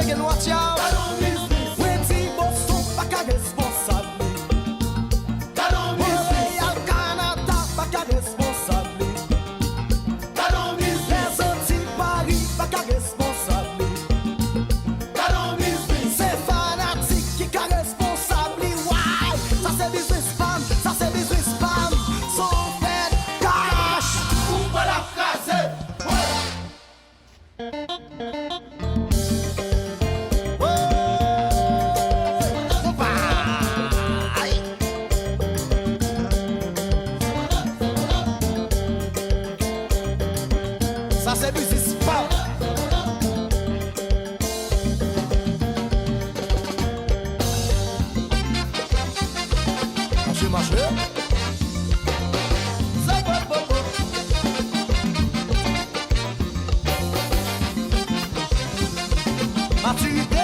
again, watch out. When people so back a responsable. Hey, al Canada back a responsable. Les anti-Paris back a responsable. C'est fanatique qui est responsable. Why? Ça c'est business spam, ça c'est business spam. Sans fait cash. Ou pas la phrase. Ça c'est business spam. Marchez, marchez. Ça va, va, va. Maturité